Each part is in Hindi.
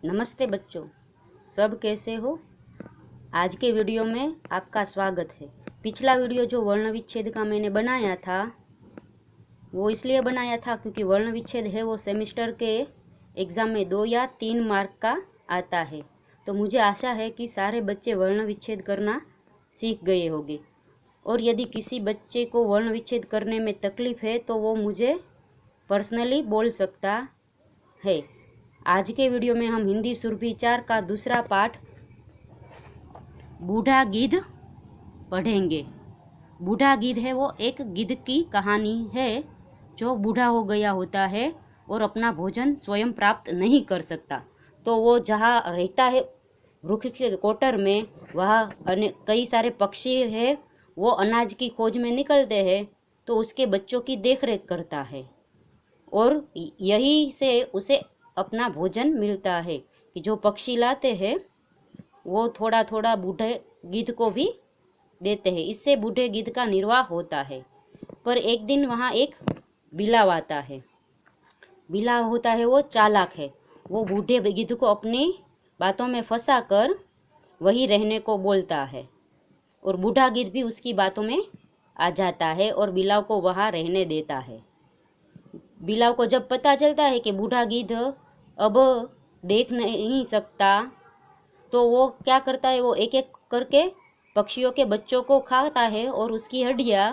नमस्ते बच्चों, सब कैसे हो। आज के वीडियो में आपका स्वागत है। पिछला वीडियो जो वर्ण विच्छेद का मैंने बनाया था वो इसलिए बनाया था क्योंकि वर्ण विच्छेद है वो सेमेस्टर के एग्ज़ाम में 2 या 3 मार्क का आता है। तो मुझे आशा है कि सारे बच्चे वर्ण विच्छेद करना सीख गए होंगे, और यदि किसी बच्चे को वर्ण विच्छेद करने में तकलीफ़ है तो वो मुझे पर्सनली बोल सकता है। आज के वीडियो में हम हिंदी सुरभि 4 का दूसरा पाठ बूढ़ा गिद्ध पढ़ेंगे। बूढ़ा गिद्ध है वो एक गिद्ध की कहानी है जो बूढ़ा हो गया होता है और अपना भोजन स्वयं प्राप्त नहीं कर सकता। तो वो जहाँ रहता है वृक्ष के कोटर में, वहाँ कई सारे पक्षी है, वो अनाज की खोज में निकलते हैं तो उसके बच्चों की देखरेख करता है, और यही से उसे अपना भोजन मिलता है कि जो पक्षी लाते हैं वो थोड़ा थोड़ा बूढ़े गिद्ध को भी देते हैं। इससे बूढ़े गिद्ध का निर्वाह होता है। पर एक दिन वहाँ एक बिलाव आता है। बिलाव होता है वो चालाक है। वो बूढ़े गिद्ध को अपनी बातों में फंसा कर वही रहने को बोलता है, और बूढ़ा गिद्ध भी उसकी बातों में आ जाता है और बिलाव को वहाँ रहने देता है। बिलाव को जब पता चलता है कि बूढ़ा गिद्ध अब देख नहीं सकता तो वो क्या करता है, वो एक एक करके पक्षियों के बच्चों को खाता है और उसकी हड्डियाँ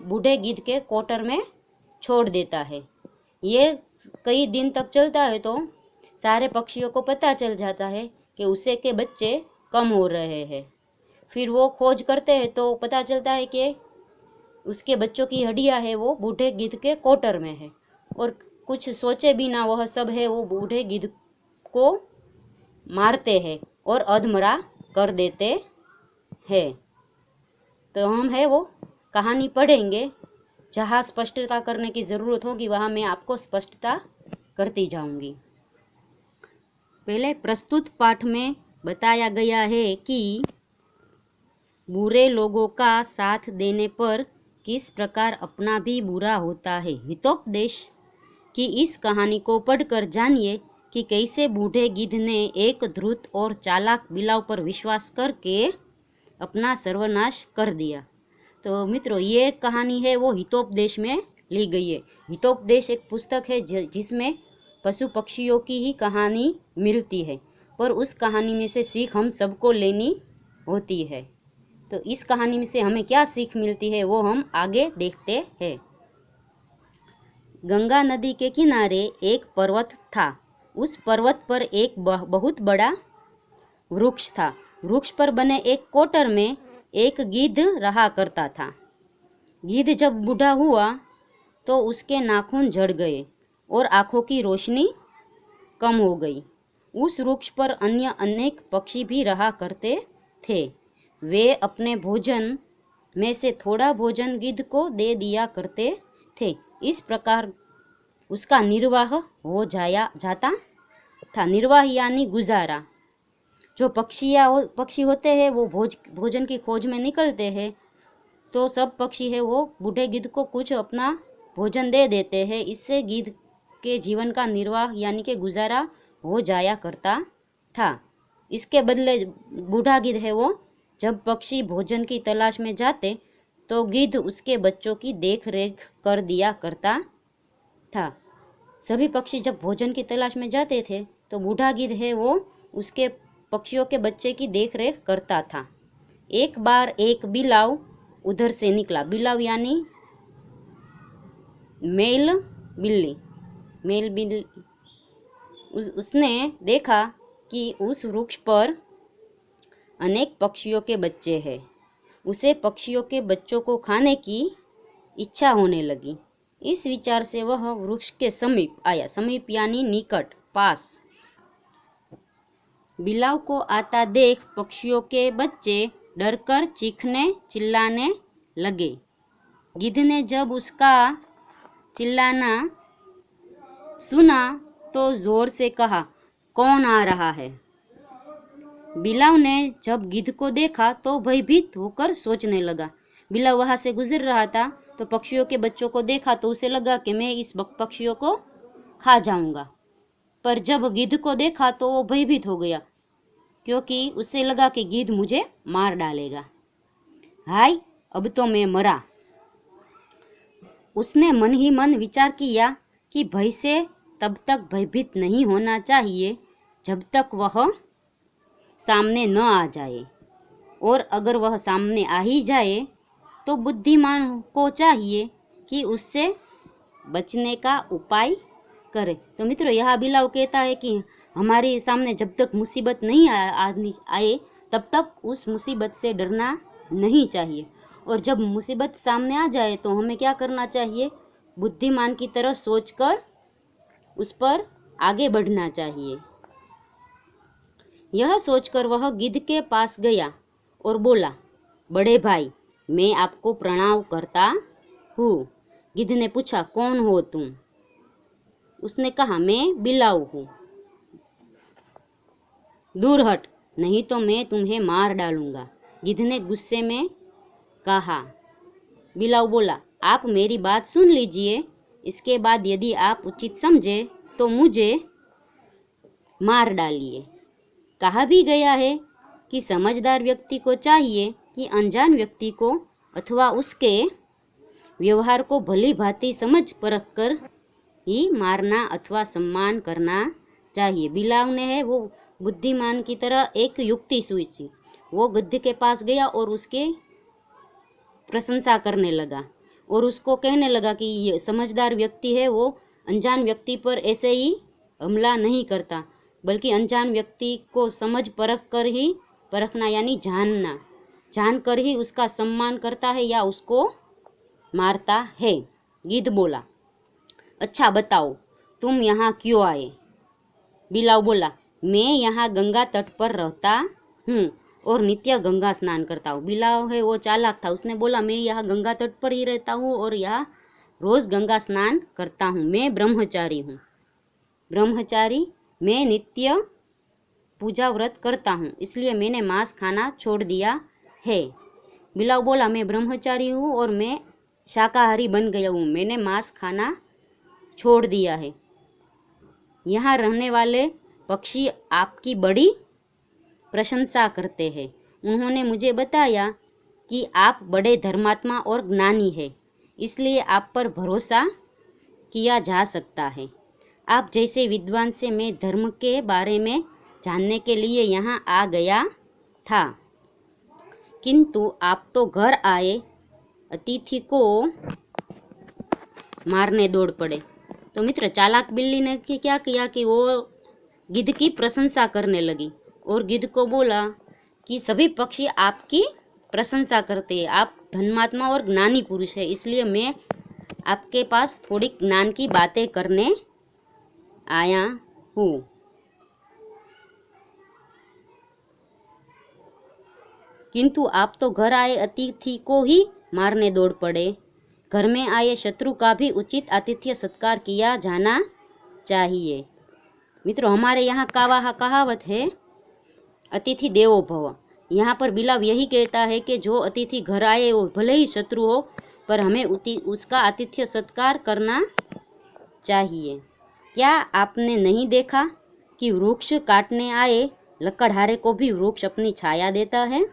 बूढ़े गिद्ध के कोटर में छोड़ देता है। ये कई दिन तक चलता है तो सारे पक्षियों को पता चल जाता है कि उसे के बच्चे कम हो रहे हैं। फिर वो खोज करते हैं तो पता चलता है कि उसके बच्चों की हड्डियाँ है वो बूढ़े गिद्ध के कोटर में है, और कुछ सोचे बिना वह सब है वो बूढ़े गिद्ध को मारते हैं और अधमरा कर देते हैं। तो हम है वो कहानी पढ़ेंगे। जहाँ स्पष्टता करने की ज़रूरत होगी वहाँ मैं आपको स्पष्टता करती जाऊंगी। पहले प्रस्तुत पाठ में बताया गया है कि बुरे लोगों का साथ देने पर किस प्रकार अपना भी बुरा होता है। हितोपदेश की इस कहानी को पढ़कर जानिए कि कैसे बूढ़े गिद्ध ने एक धूर्त और चालाक बिलाव पर विश्वास करके अपना सर्वनाश कर दिया। तो मित्रों, ये कहानी है वो हितोपदेश में ली गई है। हितोपदेश एक पुस्तक है जिसमें पशु पक्षियों की ही कहानी मिलती है, पर उस कहानी में से सीख हम सबको लेनी होती है। तो इस कहानी में से हमें क्या सीख मिलती है वो हम आगे देखते हैं। गंगा नदी के किनारे एक पर्वत था। उस पर्वत पर एक बहुत बड़ा वृक्ष था। वृक्ष पर बने एक कोटर में एक गिद्ध रहा करता था। गिद्ध जब बूढ़ा हुआ तो उसके नाखून झड़ गए और आँखों की रोशनी कम हो गई। उस वृक्ष पर अन्य अनेक पक्षी भी रहा करते थे। वे अपने भोजन में से थोड़ा भोजन गिद्ध को दे दिया करते थे। इस प्रकार उसका निर्वाह हो जाता था। निर्वाह यानी गुजारा। जो पक्षी होते हैं वो भोजन की खोज में निकलते हैं, तो सब पक्षी है वो बूढ़े गिद्ध को कुछ अपना भोजन दे देते हैं। इससे गिद्ध के जीवन का निर्वाह यानी कि गुजारा हो जाया करता था। इसके बदले बूढ़ा गिद्ध है वो जब पक्षी भोजन की तलाश में जाते तो गिद्ध उसके बच्चों की देख रेख कर दिया करता था। सभी पक्षी जब भोजन की तलाश में जाते थे तो बूढ़ा गिद्ध है वो उसके पक्षियों के बच्चे की देख रेख करता था। एक बार एक बिलाव उधर से निकला। बिलाव यानी मेल बिल्ली। उसने देखा कि उस वृक्ष पर अनेक पक्षियों के बच्चे हैं। उसे पक्षियों के बच्चों को खाने की इच्छा होने लगी। इस विचार से वह वृक्ष के समीप आया। समीप यानी निकट, पास। बिलाव को आता देख पक्षियों के बच्चे डरकर चीखने चिल्लाने लगे। गिद्ध ने जब उसका चिल्लाना सुना तो जोर से कहा, कौन आ रहा है। बिलाव ने जब गिद्ध को देखा तो भयभीत होकर सोचने लगा। बिलाव वहाँ से गुजर रहा था तो पक्षियों के बच्चों को देखा तो उसे लगा कि मैं इस पक्षियों को खा जाऊंगा। पर जब गिद्ध को देखा तो वो भयभीत हो गया, क्योंकि उसे लगा कि गिद्ध मुझे मार डालेगा। हाय, अब तो मैं मरा। उसने मन ही मन विचार किया कि भय से तब तक भयभीत नहीं होना चाहिए जब तक वह सामने न आ जाए, और अगर वह सामने आ ही जाए तो बुद्धिमान को चाहिए कि उससे बचने का उपाय करे। तो मित्रों, यह बिलाव कहता है कि हमारे सामने जब तक मुसीबत नहीं आए तब तक उस मुसीबत से डरना नहीं चाहिए, और जब मुसीबत सामने आ जाए तो हमें क्या करना चाहिए? बुद्धिमान की तरह सोचकर उस पर आगे बढ़ना चाहिए। यह सोचकर वह गिद्ध के पास गया और बोला, बड़े भाई, मैं आपको प्रणाम करता हूँ। गिद्ध ने पूछा, कौन हो तुम? उसने कहा, मैं बिलाव हूँ। दूर हट, नहीं तो मैं तुम्हें मार डालूंगा, गिद्ध ने गुस्से में कहा। बिलाव बोला, आप मेरी बात सुन लीजिए, इसके बाद यदि आप उचित समझे तो मुझे मार डालिए। कहा भी गया है कि समझदार व्यक्ति को चाहिए कि अनजान व्यक्ति को अथवा उसके व्यवहार को भली भांति समझ परख कर ही मारना अथवा सम्मान करना चाहिए। बिलाव ने है वो बुद्धिमान की तरह एक युक्ति सोची। वो गिद्ध के पास गया और उसके प्रशंसा करने लगा और उसको कहने लगा कि ये समझदार व्यक्ति है, वो अनजान व्यक्ति पर ऐसे ही हमला नहीं करता, बल्कि अनजान व्यक्ति को समझ परखना यानी जानकर ही उसका सम्मान करता है या उसको मारता है। गिद्ध बोला, अच्छा बताओ, तुम यहाँ क्यों आए? बिलाव बोला, मैं यहाँ गंगा तट पर रहता हूँ और नित्य गंगा स्नान करता हूँ। बिलाव है वो चालाक था, उसने बोला, मैं यहाँ गंगा तट पर ही रहता हूँ और यहाँ रोज गंगा स्नान करता हूँ। मैं ब्रह्मचारी हूँ। ब्रह्मचारी, मैं नित्य पूजा व्रत करता हूँ, इसलिए मैंने मांस खाना छोड़ दिया है। बिलाव बोला, मैं ब्रह्मचारी हूँ और मैं शाकाहारी बन गया हूँ, मैंने मांस खाना छोड़ दिया है। यहाँ रहने वाले पक्षी आपकी बड़ी प्रशंसा करते हैं। उन्होंने मुझे बताया कि आप बड़े धर्मात्मा और ज्ञानी हैं, इसलिए आप पर भरोसा किया जा सकता है। आप जैसे विद्वान से मैं धर्म के बारे में जानने के लिए यहाँ आ गया था, किंतु आप तो घर आए अतिथि को मारने दौड़ पड़े। तो मित्र, चालाक बिल्ली ने क्या किया कि वो गिद्ध की प्रशंसा करने लगी और गिद्ध को बोला कि सभी पक्षी आपकी प्रशंसा करते हैं, आप धर्मात्मा और ज्ञानी पुरुष है, इसलिए मैं आपके पास थोड़ी ज्ञान की बातें करने आया हूँ। किंतु आप तो घर आए अतिथि को ही मारने दौड़ पड़े। घर में आए शत्रु का भी उचित आतिथ्य सत्कार किया जाना चाहिए। मित्रों, हमारे यहाँ कहावत है, अतिथि देवो भव। यहाँ पर बिलाव यही कहता है कि जो अतिथि घर आए वो भले ही शत्रु हो, पर हमें उसका आतिथ्य सत्कार करना चाहिए। क्या आपने नहीं देखा कि वृक्ष काटने आए लकड़हारे को भी वृक्ष अपनी छाया देता है?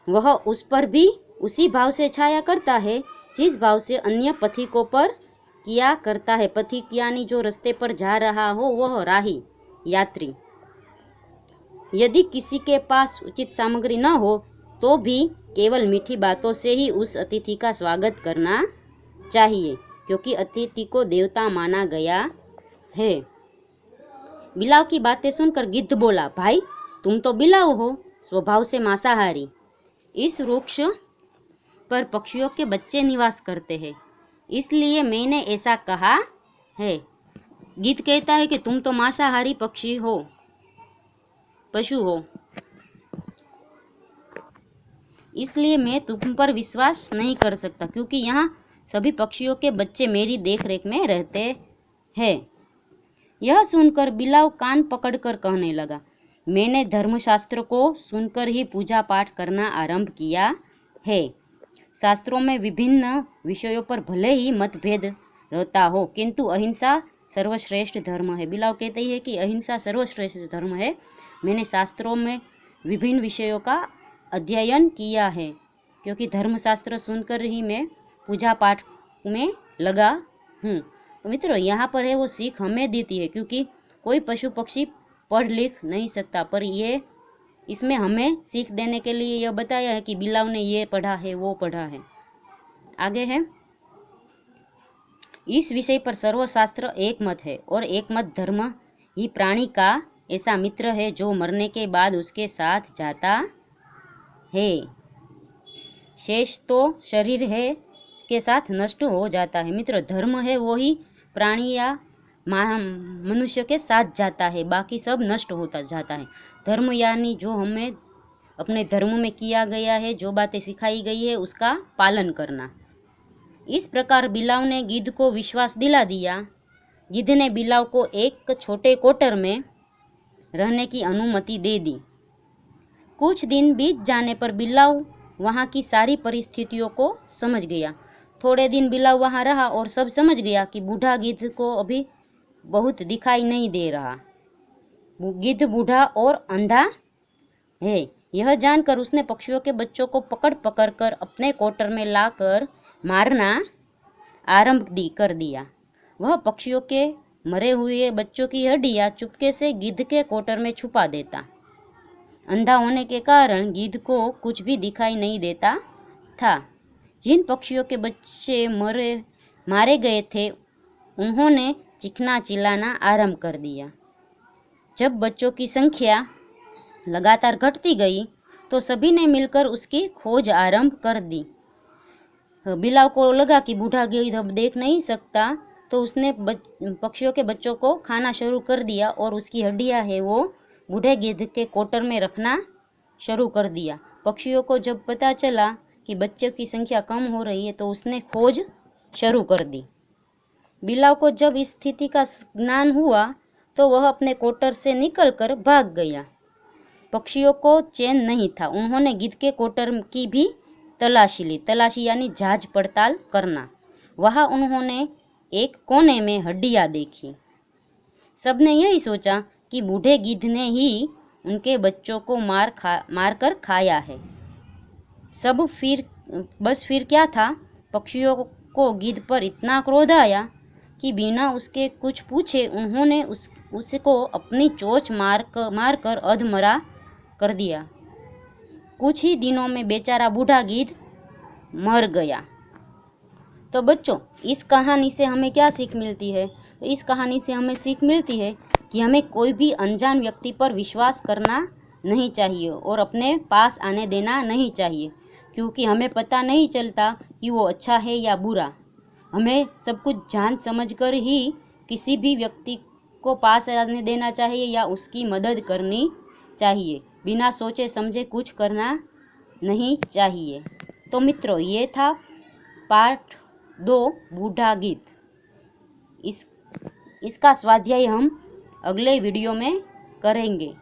वह उस पर भी उसी भाव से छाया करता है जिस भाव से अन्य पथिकों पर किया करता है। पथिक यानी जो रास्ते पर जा रहा हो, वह राही यात्री। यदि किसी के पास उचित सामग्री न हो तो भी केवल मीठी बातों से ही उस अतिथि का स्वागत करना चाहिए, क्योंकि अतिथि को देवता माना गया है। बिलाव की बातें सुनकर गिद्ध बोला, भाई तुम तो बिलाव हो, स्वभाव से मांसाहारी। इस वृक्ष पर पक्षियों के बच्चे निवास करते हैं, इसलिए मैंने ऐसा कहा है। गिद्ध कहता है कि तुम तो मांसाहारी पशु हो, इसलिए मैं तुम पर विश्वास नहीं कर सकता, क्योंकि यहाँ सभी पक्षियों के बच्चे मेरी देखरेख में रहते हैं। यह सुनकर बिलाव कान पकड़कर कहने लगा, मैंने धर्मशास्त्र को सुनकर ही पूजा पाठ करना आरंभ किया है। शास्त्रों में विभिन्न विषयों पर भले ही मतभेद रहता हो, किंतु अहिंसा सर्वश्रेष्ठ धर्म है। बिलाव कहते हैं कि अहिंसा सर्वश्रेष्ठ धर्म है। मैंने शास्त्रों में विभिन्न विषयों का अध्ययन किया है, क्योंकि धर्मशास्त्र सुनकर ही मैं पूजा पाठ में लगा हूँ। तो मित्रों, यहाँ पर है वो सीख हमें देती है, क्योंकि कोई पशु पक्षी पढ़ लिख नहीं सकता, पर ये इसमें हमें सीख देने के लिए यह बताया है कि बिलाव ने ये पढ़ा है, वो पढ़ा है। आगे है, इस विषय पर सर्वशास्त्र एक मत है, और एक मत धर्म ही प्राणी का ऐसा मित्र है जो मरने के बाद उसके साथ जाता है, शेष तो शरीर है के साथ नष्ट हो जाता है। मित्र, धर्म है वो ही प्राणी या मनुष्य के साथ जाता है, बाकी सब नष्ट होता जाता है। धर्म यानी जो हमें अपने धर्म में किया गया है, जो बातें सिखाई गई है, उसका पालन करना। इस प्रकार बिलाव ने गिद्ध को विश्वास दिला दिया। गिद्ध ने बिलाव को एक छोटे कोटर में रहने की अनुमति दे दी। कुछ दिन बीत जाने पर बिलाव वहाँ की सारी परिस्थितियों को समझ गया। थोड़े दिन बिलाव वहाँ रहा और सब समझ गया कि बूढ़ा गिद्ध को अभी बहुत दिखाई नहीं दे रहा। गिद्ध बूढ़ा और अंधा है। यह जानकर उसने पक्षियों के बच्चों को पकड़ पकड़ कर अपने कोटर में लाकर मारना आरंभ कर दिया। वह पक्षियों के मरे हुए बच्चों की हड्डियां चुपके से गिद्ध के कोटर में छुपा देता। अंधा होने के कारण गिद्ध को कुछ भी दिखाई नहीं देता था। जिन पक्षियों के बच्चे मारे गए थे, उन्होंने चीखना चिल्लाना आरंभ कर दिया। जब बच्चों की संख्या लगातार घटती गई तो सभी ने मिलकर उसकी खोज आरंभ कर दी। बिलाव को लगा कि बूढ़ा गिद्ध अब देख नहीं सकता, तो उसने पक्षियों के बच्चों को खाना शुरू कर दिया और उसकी हड्डियां है वो बूढ़े गिद्ध के कोटर में रखना शुरू कर दिया। पक्षियों को जब पता चला कि बच्चों की संख्या कम हो रही है, तो उसने खोज शुरू कर दी। बिलाव को जब इस स्थिति का ज्ञान हुआ तो वह अपने कोटर से निकलकर भाग गया। पक्षियों को चैन नहीं था। उन्होंने गिद्ध के कोटर की भी तलाशी ली। तलाशी यानी जांच पड़ताल करना। वहाँ उन्होंने एक कोने में हड्डियाँ देखी। सबने यही सोचा कि बूढ़े गिद्ध ने ही उनके बच्चों को मार कर खाया है। फिर क्या था, पक्षियों को गिद्ध पर इतना क्रोध आया कि बिना उसके कुछ पूछे उन्होंने उसको अपनी चोंच मार कर अधमरा कर दिया। कुछ ही दिनों में बेचारा बूढ़ा गिद्ध मर गया। तो बच्चों, इस कहानी से हमें क्या सीख मिलती है? तो इस कहानी से हमें सीख मिलती है कि हमें कोई भी अनजान व्यक्ति पर विश्वास करना नहीं चाहिए और अपने पास आने देना नहीं चाहिए, क्योंकि हमें पता नहीं चलता कि वो अच्छा है या बुरा। हमें सब कुछ जान समझ कर ही किसी भी व्यक्ति को पास आने देना चाहिए या उसकी मदद करनी चाहिए। बिना सोचे समझे कुछ करना नहीं चाहिए। तो मित्रों, ये था पार्ट 2 बूढ़ा गिद्ध। इसका स्वाध्याय हम अगले वीडियो में करेंगे।